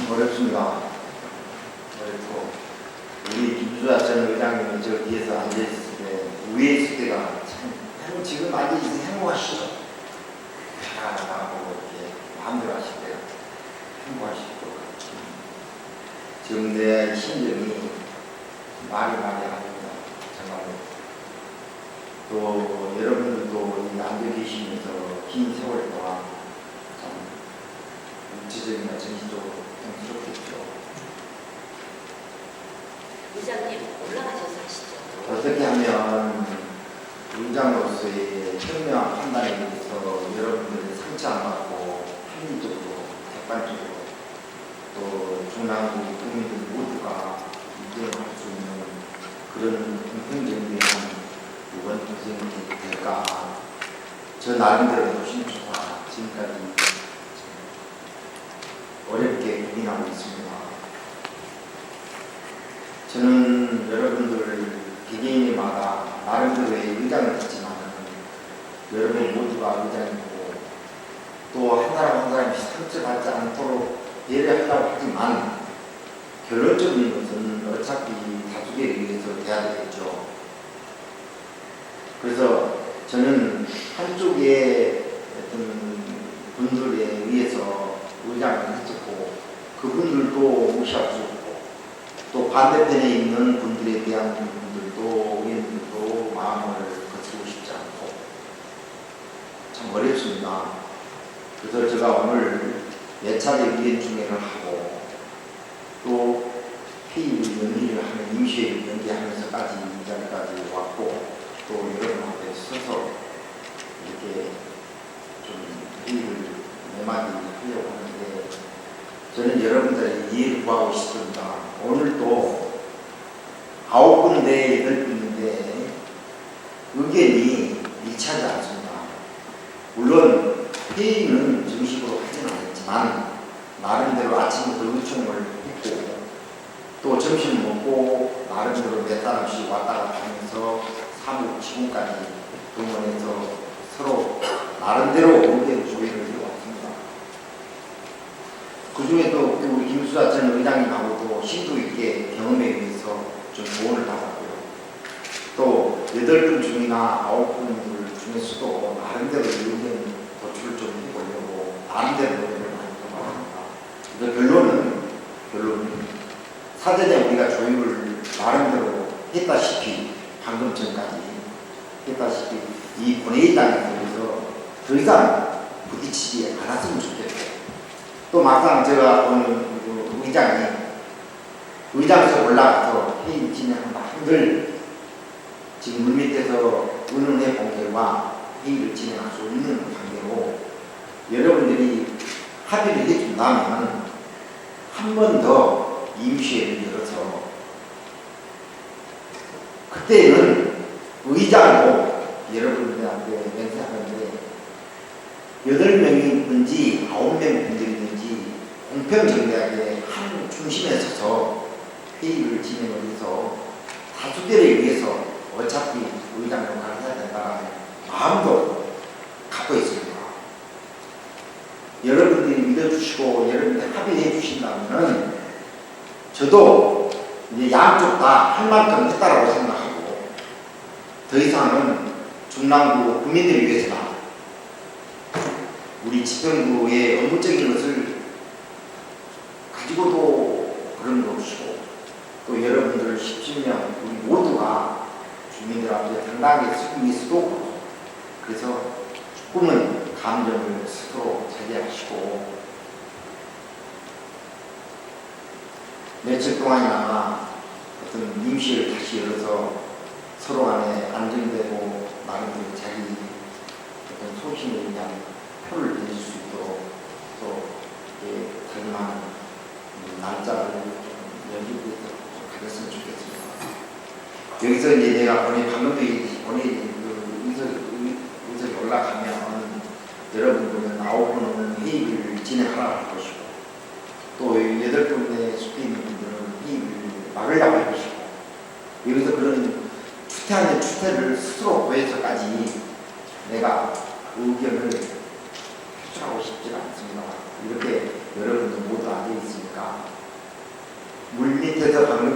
참 어렵습니다. 어렵고 우리 김주아 전 의장님이 저 뒤에서 앉아있을 때 위에 있을 때가 참 지금 앉아있으면 행복하시죠. 편안하고 이렇게 마음대로 하실 때가 행복하실 것 같아요. 지금 내 심정이 말이 아닙니다. 정말로. 또 여러분들도 이 앉아 계시면서 긴 세월 동안 참 육체적이나 정신적으로 힘들었겠죠. 의장님 올라가셔서 하시죠. 어떻게 하면 의장으로서의 현명한 판단에 대해서 여러분들이 상처 안 받고 합리적으로 객관적으로 또 중남부 국민들 모두가 이겨할 수 있는 그런 공평정리한 이번 도생이 될까. 저 나름대로 조심조사 지금까지 어렵게 고민하고 있습니다. 저는 여러분들 개개인마다 나름대로의 의장을 했지만 여러분 모두가 의장이고 또 한 사람 한 사람이 상처받지 않도록 배려하려고 하지만 결론적인 것은 어차피 다수에 의해서 돼야 되겠죠. 그래서 저는 한쪽의 어떤 분들에 의해서 의장을 했었고 그분들도 무시할 수 없고 또 반대편에 있는 분들에 대한 분들도 의원들도 마음을 거치고 싶지 않고 참 어렵습니다. 그래서 제가 오늘 몇 차례 의원 중회를 하고 또 회의 연기를 하는 임시회의 연기하면서까지 이 자리까지 왔고 또 여러분 앞에 서서 이렇게 좀 회의를 몇 마디 하려고 하는데 저는 여러분들의 이해를 구하고 싶습니다. 오늘도 9군데 8군데 의견이 일치하지 않습니다. 물론 회의는 정식으로 하지는 않았지만 나름대로 아침부터 의총을 했고 또 점심 먹고 나름대로 몇 사람씩 왔다 갔다 하면서 사무 직원까지 동원해서 서로 나름대로 의견 조율을 해왔습니다. 그 중에도 우리 김수자 전 의장님하고도 심도 있게 경험에 의해서 좀 조언을 받았고요. 또 8분 중이나 9분 중에서도 나름대로 의견 도출을 좀 해보려고 나름대로 노력을 많이 해봤습니다. 그래서 결론은 사전에 우리가 조율을 나름대로 했다시피 방금 전까지 했다시피 이 본회의장에서 더 이상 부딪히지 않았으면 좋겠고 또 막상 제가 오늘 의장에서 올라가서 회의 진행한다 한들 지금 물밑에서 의논해 본 결과 회의를 진행할 수 있는 관계로 여러분들이 합의를 해준다면 한 번 더 임시회를 열어서 그때는 의장으로 여러분들한테 맹세하는데 8명이든지 9명분들이든지 공평정대하게 한 중심에 서서 회의를 진행을 해서 다수결에 의해서 어차피 의장 역할을 해야 된다는 마음도 갖고 있습니다. 여러분들이 믿어주시고 여러분들이 합의해 주신다면 저도 이제 양쪽 다 할 만큼 했다라고 생각하고 더 이상은 중남부 국민들을 위해서나 우리 지평구의 업무적인 것을 가지고도 그런 거 없이고 또 여러분들 17명 우리 모두가 주민들 앞에 당당하게 쓰기 위해서도 그래서 조금은 감정을 스스로 자제하시고 며칠 동안이나마 어떤 임시를 다시 열어서 서로 간에 안정되고 나름대로 자기 어떤 소신에 의한 표를 내줄 수 있도록 또 자기만 날짜를 좀 연기해서 가졌으면 좋겠습니다. 여기서 이제 내가 방금도 의석이 올라가면 여러분들은 9분은 회의를 진행하라고 할 것이고 또 8분의 숙대 있는 분들은 회의를 막으려고 할 것이고 여기서 그런 추태하는 추태를 스스로 보여서까지 내가 의견을 표출하고 싶지 않습니다. 이렇게 여러분들 모두 앉아 있으니까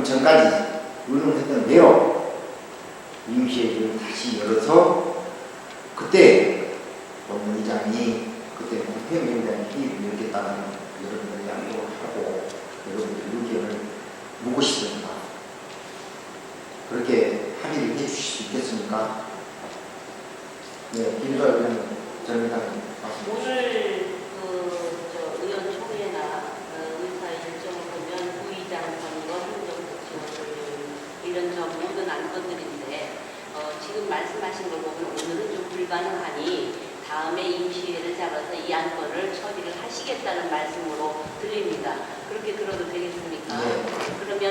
방금 전까지 의논했던 대로 임시회의를 다시 열어서 그때 본부의장이 그때 국회의원에 대한 회의를 열겠다는 여러분들 양보를 하고 여러분들 의견을 묻고 싶습니다. 그렇게 합의를 해주실 수 있겠습니까? 네, 김주아 의원님, 정의당 말씀. 오늘 의원 총회나 의사 일정을 보면 부의장 선거, 행정부처 이런 점 모든 안건들인데 지금 말씀하신 걸 보면 오늘은 좀 불가능하니 다음에 임시회를 잡아서 이 안건을 처리를 하시겠다는 말씀으로 들립니다. 그렇게 들어도 되겠습니까? 네. 그러면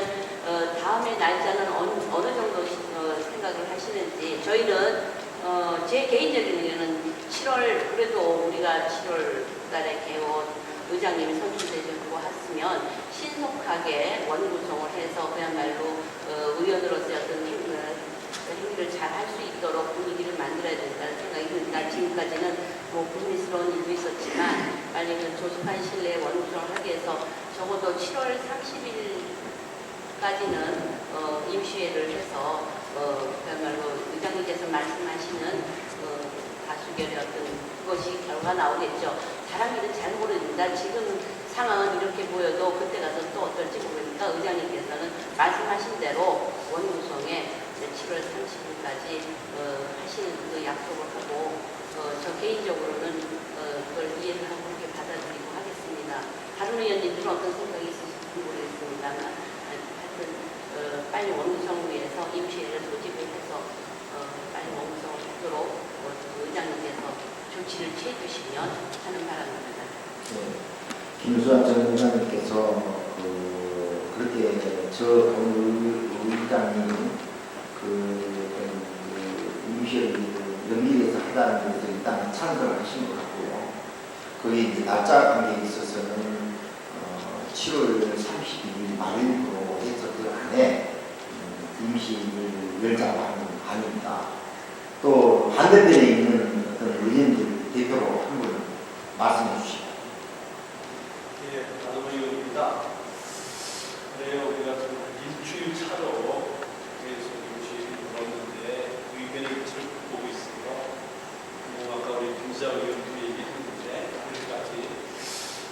다음에 날짜는 어느 정도 생각을 하시는지 저희는 제 개인적인 의견은 7월 그래도 우리가 7월 달에 개원 의장님이 선출되셨고 했으면 신속하게 원구성을 해서 그야말로 의원으로서의 어떤 행위를 잘 할 수 있도록 분위기를 만들어야 된다는 생각이 듭니다. 지금까지는 뭐 불미스러운 일도 있었지만 빨리 그 조속한 시일내에 원구성을 하기 위해서 적어도 7월 30일까지는 임시회를 해서 그야말로 의장님께서 말씀하시는 다수결의 어떤 그것이 결과 나오겠죠. 사람들은 잘 모릅니다. 지금 상황은 이렇게 보여도 그때 가서 또 어떨지 모르니까 의장님께서는 말씀하신 대로 원구성에 7월 30일까지 하시는 그 약속을 하고 저 개인적으로는 그걸 이해를 하고 그렇게 받아들이고 하겠습니다. 다른 의원님들은 어떤 생각이 있으실지 모르겠습니다만 하여튼 빨리 원구성을 위해서 임시회를 소집을 해서 빨리 원구성을 하도록 의장님께서 조치를 취해주시면 하는 바람입니다. 네. 김수환 전 의장님께서 그렇게 저 의장님 임시회를 연기해서 하다는 것에서 일단 찬성을 하신 것 같고요. 거기 이제 날짜 관계에 있어서는 7월 32일 말일부로 해서 그 안에 임시회를 열자고 하는 아닙니다. 또 반대편에 있는 어떤 의원들 대표로 한 분 말씀해 주시죠. 예, 나도 의원입니다. 네, 우리가 지금 일주일 차로 그래서 임시회를 열었는데 의견의 끝을 보고 있어요. 아까 우리 김지아 의원도 얘기했는데 아직까지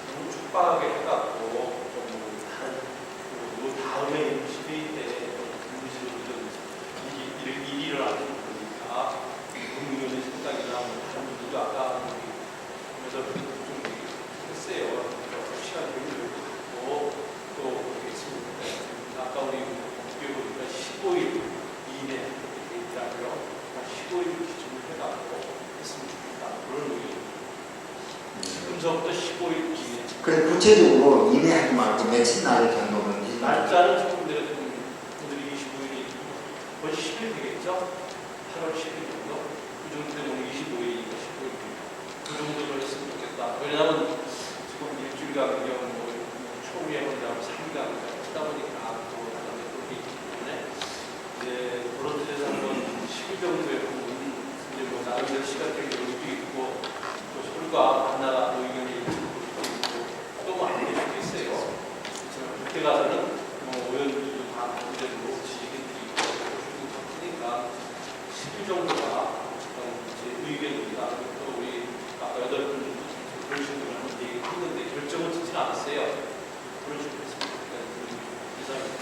너무 촉박하게 해갖고 좀 다음에 임시회의 때 일이 일어나는 거니까 국민의원의 생각이나 다른 분들도 아까 그래서 좀 했어요. 시간 여유를 갖고 또 그렇겠습니다. 아까 우리 목표 보니까 15일 이내 이렇게 있다고요. 15일 기준을 해갖고 했으면 좋겠다. 그런 의견입니다. 지금서부터 15일 이내. 그래 구체적으로 이내하지 말고 며칠 날을 정도는 날짜는 조금 내가 좀 오늘이 25일이 벌써 10일 되겠죠? 8월 10일 정도? 그 정도 되면 오늘 25일이니까 15일 그 정도로 했으면 좋겠다. 왜냐하면 지금 일주일간 그냥 초기에 혼자 3일간 하다 보니까 또 다른 것도 있기 때문에 이제 그런 데서 한번 10일 정도에 이제 뭐 나름대로 시간적인 여유도 있고 또 서로가 만나가 의견이 있고 또 안 될 수도 있어요. 그때 가서는 의원들도 다 반대로 지지들이 있고 그러니까 10일 정도가 제 의견입니다. 또 우리 아까 8분 그런 식으로 얘기했는데 결정은 짓진 않았어요. 그런 식으로 했습니다. 이상입니다.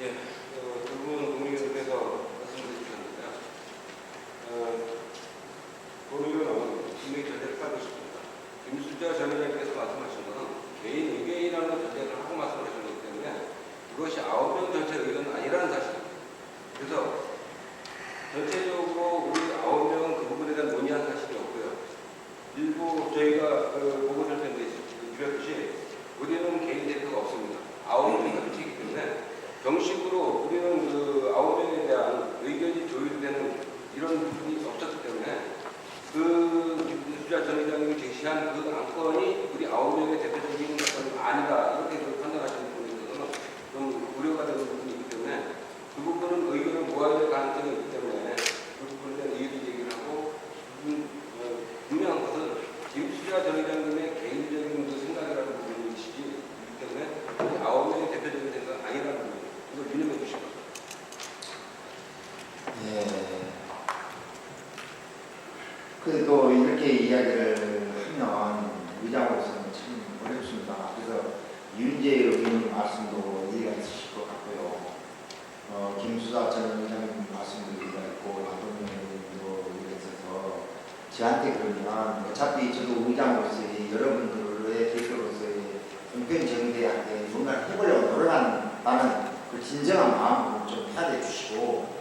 예, 두분 국민의원께서 말씀해 주셨는데요. 본의원은 분명히 전제를 깔고 있습니다. 김수자 전 의장께서 말씀하신 것은 개인 의견이라는 전제를 하고 말씀하신 거기 때문에 그것이 9명 전체 의견은 아니라는 사실입니다. 그래서 전체적으로 우리 9명은 그 부분에 대한 논의한 사실이 없고요. 일부 저희가 보고 설명돼 주셨듯이 우리는 개인 대표가 없습니다. 9명이 협치이기 때문에 정식으로 우리는 그 9명에 대한 의견이 조율되는 이런 부분이 없었기 때문에 김수자 전 의장님이 제시한 그 안건이 우리 9명의 대표적인 것은 아니다 이렇게 판단하시는 분에 있어서는 좀 우려가 되는 부분이 있기 때문에 그 부분은 의견을 모아야 될 가능성이 있기 때문에 그 부분에 대한 이의를 얘기를 하고 분명한 것은 김수자 전 의장님의 개인적인 그 생각이라는 부분이시기 때문에 우리 9명의 대표적인 생각은 아니라는 부분 이거 저한테 그러면 어차피 저도 의장으로서의 여러분들의 대표로서의 공평정대한테 뭔가를 해보려고 노력한다는 그 진정한 마음으로 좀 해야 주시고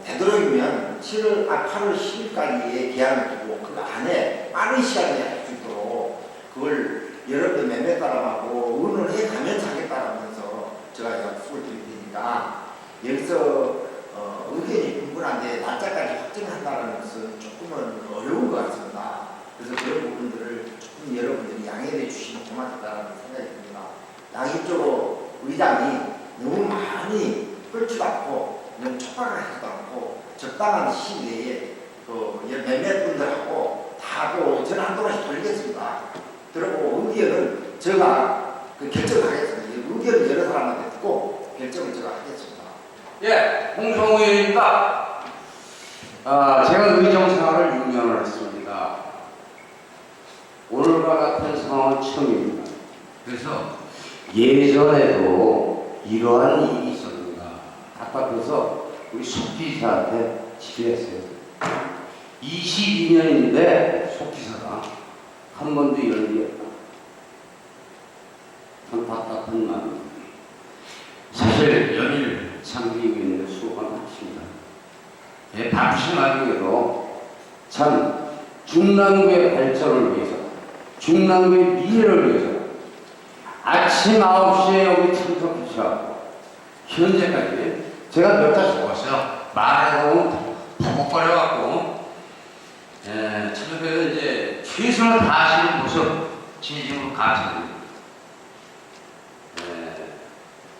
되도록이면 8월 10일까지의 기한을 두고 그 안에 빠른 시간에 할 수 있도록 그걸 여러분들 몇몇 따라가고 의논을 해가면서 하겠다라면서 제가 약속을 드릴 테니까 여기서 의견이 분분한데 날짜까지 확정한다는 것은 조금은 어려운 것 같습니다. 그래서 그런 부분들을 조금 여러분들이 양해해 주시면 고맙겠다는 생각이 듭니다. 양쪽으로 의장이 너무 많이 끌지도 않고 너무 촉박을 하지도 않고 적당한 시일 내에 그 몇몇 분들하고 다또 저는 한 번씩 돌리겠습니다. 그리고 의견은 제가 그 결정하겠습니다. 의견을 여러 사람한테 듣고 결정을 제가 하겠습니다. 예, 홍성우 의원입니다. 제가 의정 생활을 6년을 했습니다. 오늘과 같은 상황은 처음입니다. 그래서 예전에도 이러한 일이 있었는가 답답해서 우리 속기사한테 질의했어요. 22년인데 속기사가 한 번도 열리 없다. 참 답답한 마음입니다. 사실 연일 상비위원회 수고가 많습니다. 예, 바쁘신 와중에도 참 중랑구의 발전을 위해서, 중랑구의 미래를 위해서 아침 9시에 여기 참석해 주셔서 현재까지 제가 몇 달씩 왔어요. 말하고 버벅거려갖고 참석해서 이제 최선을 다하시는 모습 진심으로 감사드립니다.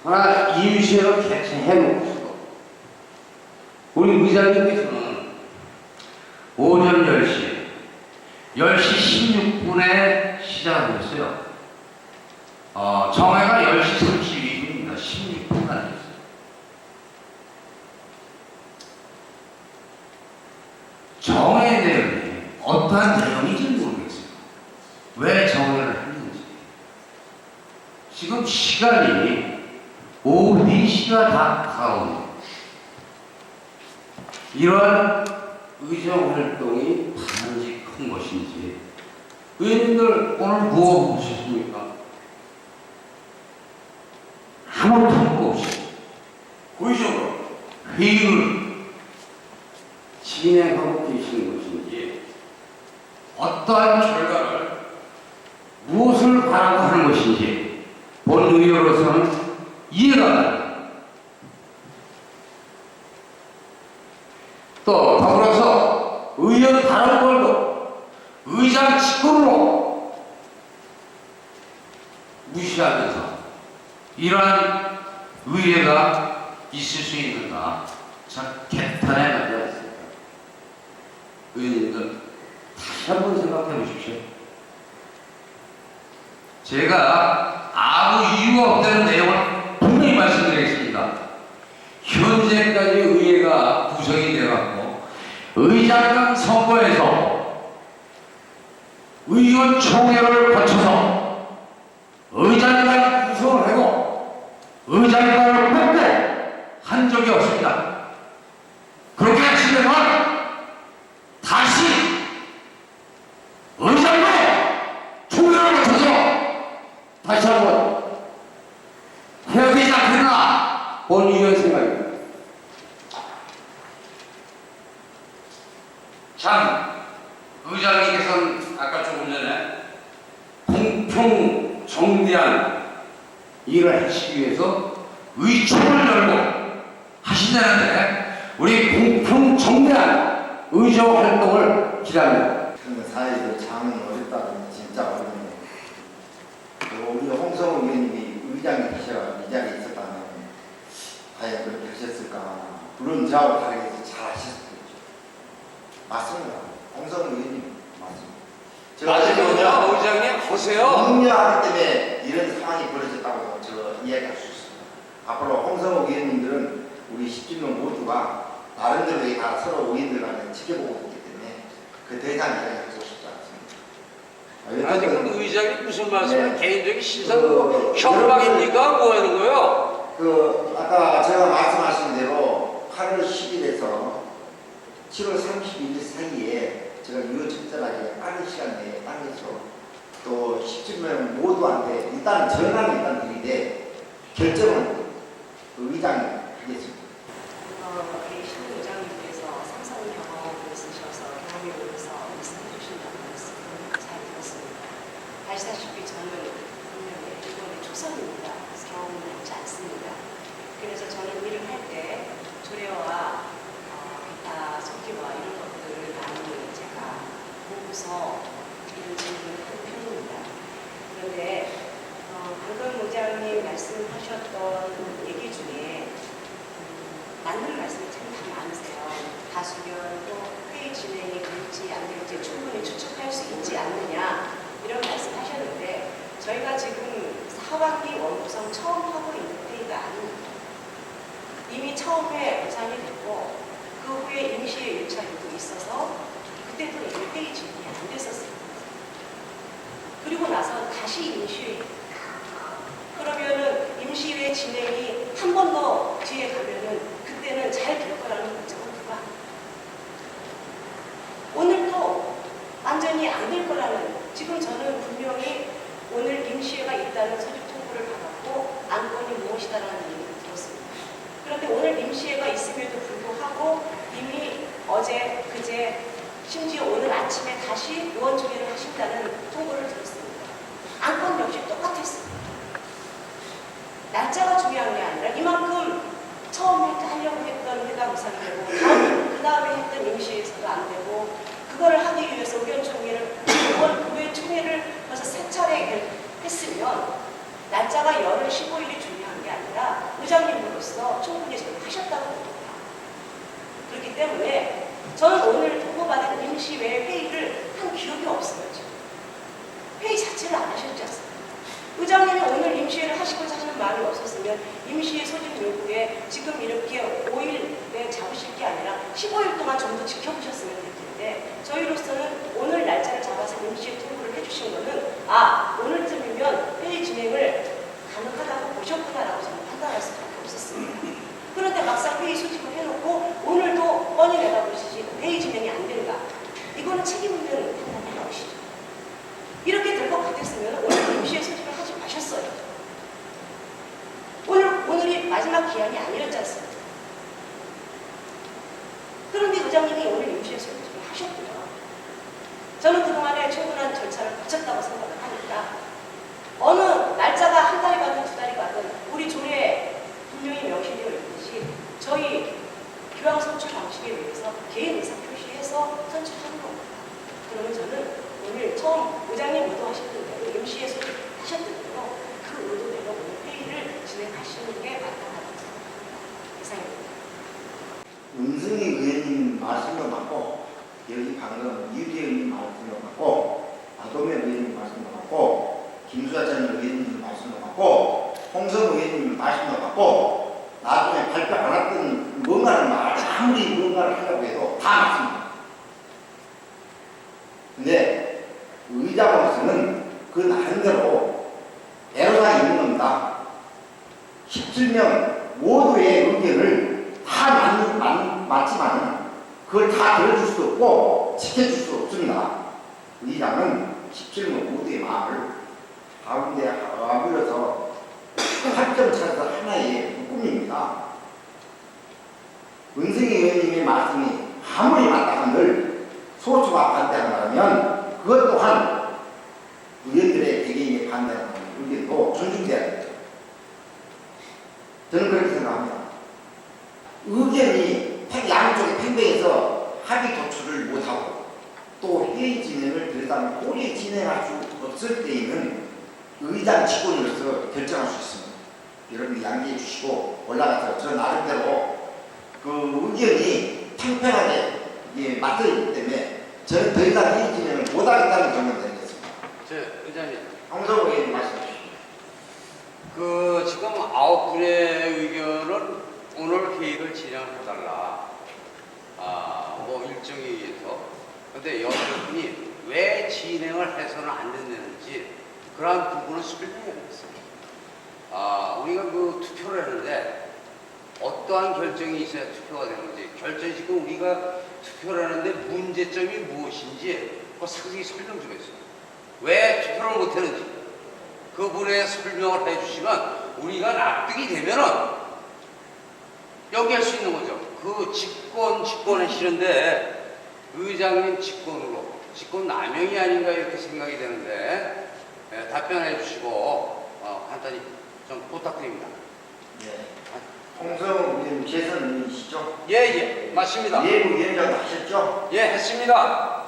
하나 임시회로 개최해놓고 우리 의장님께서는 오전 10시 16분에 시작을 했어요. 정회가 10시 32분입니다. 16분간 했어요. 정회 내용이 어떠한 내용인지 모르겠어요. 왜 정회를 했는지. 지금 시간이 오후 4시가 다 가까운 이러한 의정 활동이 바람직한 것인지 의원님들 오늘 무엇 보셨습니까? 아무 통보 없이 고의적으로 회의를 진행하고 계시는 것인지 어떠한 결과를 무엇을 바라고 하는 것인지 본 의원으로서는 이해가 안 됩니다. 또 더불어서 의원 다른 걸도 의장 직권으로 무시하면서 이러한 의회가 있을 수 있는가 참 개탄에 맞지 않습니까? 의원님들 다시 한번 생각해 보십시오. 제가 아무 이유가 없다는 내용을 분명히 말씀드리겠습니다. 현재까지 의회가 구성이 되어갖고 의장당 선거에서 의원총회를 거쳐서 의장당 구성을 하고 의장당을 뽑고 한 적이 없습니다. 그렇게 하시면 다시 의장도 총회를 거쳐서 다시 한번 해야 되지 않겠나 본의원 생각입니다. 참 의장님께서는 아까 조금 전에 공평 정대한 일을 하시기 위해서 의총을 열고 하신다는데 우리 공평 정대한 의정 활동을 기대합니다. 사회적 장이 어렵다면 진짜 어렵네요. 우리 홍성우 의원님이 의장이 되셔서 이 자리에 있었다면 과연 그렇게 하셨을까? 물론 저하고 다르게 잘 하셨겠죠. 맞습니다. 홍성우 의원님 맞습니다. 맞으면요, 의장님 보세요. 능력하기 때문에 이런 상황이 벌어졌다고 저 이해할 수 있습니다. 앞으로 홍성우 의원님들은 우리 10주년 모두가 나름대로 다 서로 의원들 간에 지켜보고 있기 때문에 그 더 이상 이야기하고 싶지 않습니다. 아니 그 의장님 무슨 말씀을 네. 개인적인 시선 협박입니까? 뭐 하는 거예요? 아까 제가 말씀하신 대로 8월 10일에서 7월 31일 사이에 제가 유효적절하게 빠른 시간 내에 당해서 또 10명 모두한테 일단 전환이 일단 드리되 결정은 그 의장이 하겠습니다. 우리 신우 의장님께서 상상 경험을 쓰셔서 경험에 의해서 말씀해 주신다는 말씀 잘 들었습니다. 아시다시피 저는 분명히 이번에 초선입니다. 경험이 많지 않습니다. 그래서 저는 일을 할 때 조례와 기타 속기와 이런 것들을 많이 제가 보고서 이런 질문을 하는 편입니다. 그런데 방금 의장님 말씀하셨던 얘기 중에 맞는 말씀이 참 다 많으세요. 다수결 또 회의 진행이 될지 안 될지 충분히 추측할 수 있지 않느냐 이런 말씀하셨는데 저희가 지금 4학기 원구성 처음 하고 있는 회의가 아닙니다. 이미 처음에 예산이 됐고 그 후에 임시회 1차 요구 있어서 그때도 이미 회의 진행이 안 됐었습니다. 그리고 나서 다시 임시회 그러면은 임시회 진행이 한 번 더 뒤에 가면은 그때는 잘 될 거라는 걱정은 누가 합니까? 오늘도 완전히 안 될 거라는 지금 저는 분명히 오늘 임시회가 있다는 서류 통보를 받았고 안건이 무엇이다라는 얘기를 들었습니다. 그런데 오늘 임시회가 있음에도 불구하고 이미 어제 그제 심지어 오늘 아침에 다시 의원총회를 하신다는 통보를 들었습니다. 안건 역시 똑같았습니다. 날짜가 중요한 게 아니라 이만큼 처음에 하려고 했던 회가 무산되고 그 다음에 했던 임시회에서도 안 되고 그거를 하기 위해서 의원총회를 의원총회를 벌써 3차례 했으면 날짜가 10월 15일이 중요한 게 아니라 의장님으로서 충분히 저는 하셨다고 봅니다. 그렇기 때문에 저는 오늘 통보받은 임시회 회의를 한 기억이 없어요. 지금. 회의 자체를 안 하셨지 않습니까? 의장님이 오늘 임시회를 하시고자 하는 마음이 없었으면 임시회 소집 요구에 지금 이렇게 5일에 잡으실 게 아니라 15일 동안 좀 더 지켜보셨으면 될 텐데 저희로서는 오늘 날짜를 잡아서 임시회 통보를 해주신 거는 오늘쯤이면 회의 진행을 가능하다고 보셨구나라고 저는 판단할 수밖에 없었습니다. 그런데 막상 회의 소집을 해놓고 오늘도 뻔히 내다보시지 회의 진행이 안 된다. 이거는 책임 있는 판단이 나오시죠. 이렇게 될 것 같았으면 오늘 임시회 소집을 하지 마셨어요. 오늘이 마지막 기한이 아니었지 않습니까? 그런데 의장님이 오늘 임시회 소집을 하셨고요. 저는 그동안에 충분한 절차를 거쳤다고 생각을 하니까 어느 날짜가 한 달이 가든 2달이 가든 우리 조례에 분명히 명시되어 있듯이 저희 교양 선출 방식에 의해서 개인 의사 표시해서 선출하는 겁니다. 그러면 저는 오늘 처음 의장님 의도하셨던 대로 임시회 소집하셨던 대로 그 의도대로 오늘 회의를 진행하시는 게 마땅하다고 생각합니다. 이상입니다. 은승희 의원님 말씀도 맞고 여기 방금 이유재 의원님 말씀도 맞고 아도면 의원님 말씀도 맞고 김수자 전 의원님 말씀도 맞고 홍성 의원님 말씀도 맞고 나중에 발표 안 했던 뭔가를 아무리 뭔가를 하려고 해도 다 맞습니다. 근데 의장으로서는 그 나름대로 애로가 있는 겁니다. 17명 모두의 의견을 다 맞지만 그걸 다 들어줄 수 없고 지켜줄 수 없습니다. 의장은 17명 모두의 마음을 가운데 아울러서 활점 찾아서 하나의 묶음입니다. 은승희 의원님의 말씀이 아무리 맞다 한들 소수가 반대한다면 그것 또한 의원들의 개개인의 반대하는 의견도 존중돼야 됩니다. 저는 그렇게 생각합니다. 의견이 양쪽의 팽배해서 합의 도출을 못하고 또 회의 진행을 들여다보면 오래 진행할 수 없을 때에는 의장 직권으로서 결정할 수 있습니다. 여러분이 양해해 주시고 올라가서 저 나름대로 그 의견이 팽팽하게 맞서 있기 때문에 저는 더 이상 회의 진행을 못하겠다는 점을 드리겠습니다. 의장님, 홍성 의원님 말씀해 주십시오. 지금 9분의 의견은 오늘 회의를 진행해달라. 뭐 일정에 의해서. 근데 여러분이 왜 진행을 해서는 안 된다는지 그러한 부분을 설명해야겠습니다. 우리가 그 투표를 했는데 어떠한 결정이 있어야 투표가 되는지 결정이 지금 우리가 투표를 하는데 문제점이 무엇인지 상세히 설명 좀 해주세요. 왜 투표를 못했는지 그 부분에 설명을 해주시면 우리가 납득이 되면은 연기할 수 있는 거죠. 그 직권은 싫은데 의장님 직권 남용이 아닌가 이렇게 생각이 되는데 답변해 주시고 간단히 좀 부탁드립니다. 네. 홍성우 의원님 재선이시죠? 예, 맞습니다. 예부위원장도 하셨죠? 예, 했습니다.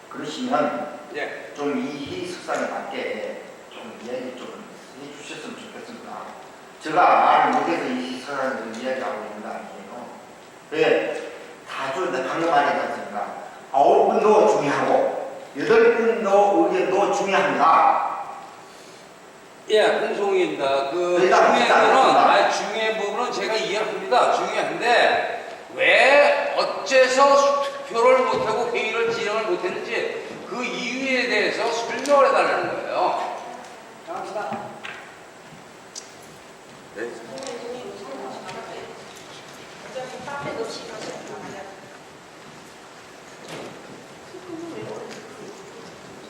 그러시면 예. 좀 이 회의 석상에 맞게 좀 이야기 좀 해주셨으면 좋겠습니다. 제가 말을 못해서 이 회의 석상을 이야기하고 있는 거 아니에요. 왜? 다주 방금 말했지 않습니까? 9분도 중요하고 8분도 의견도 중요합니다. 예, 홍성우입니다. 그 일단 중요한 부분은 제가 이해합니다. 중요한데 왜 어째서 투표를 못하고 회의를 진행을 못했는지 그 이유에 대해서 설명을 해달라는 거예요. 나갑시다. 네.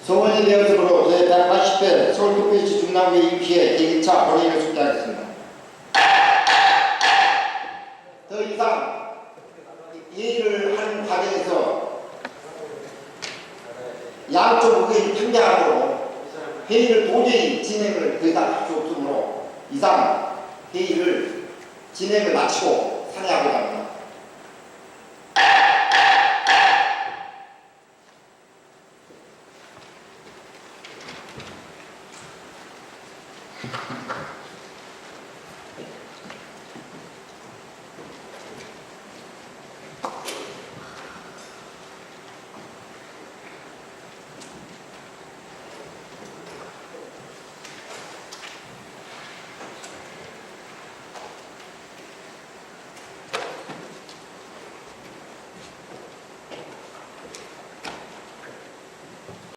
소원이 되었으므로 제180회 서울특별시 중남구의 임시회 제1차 본회의를 숙지하겠습니다. 더 이상 회의를 하는 과정에서 양쪽 의견이 편향으로 회의를 도저히 진행을 더 이상 할 수 없으므로 이상 회의를 진행을 마치고 산회하고자 합니다.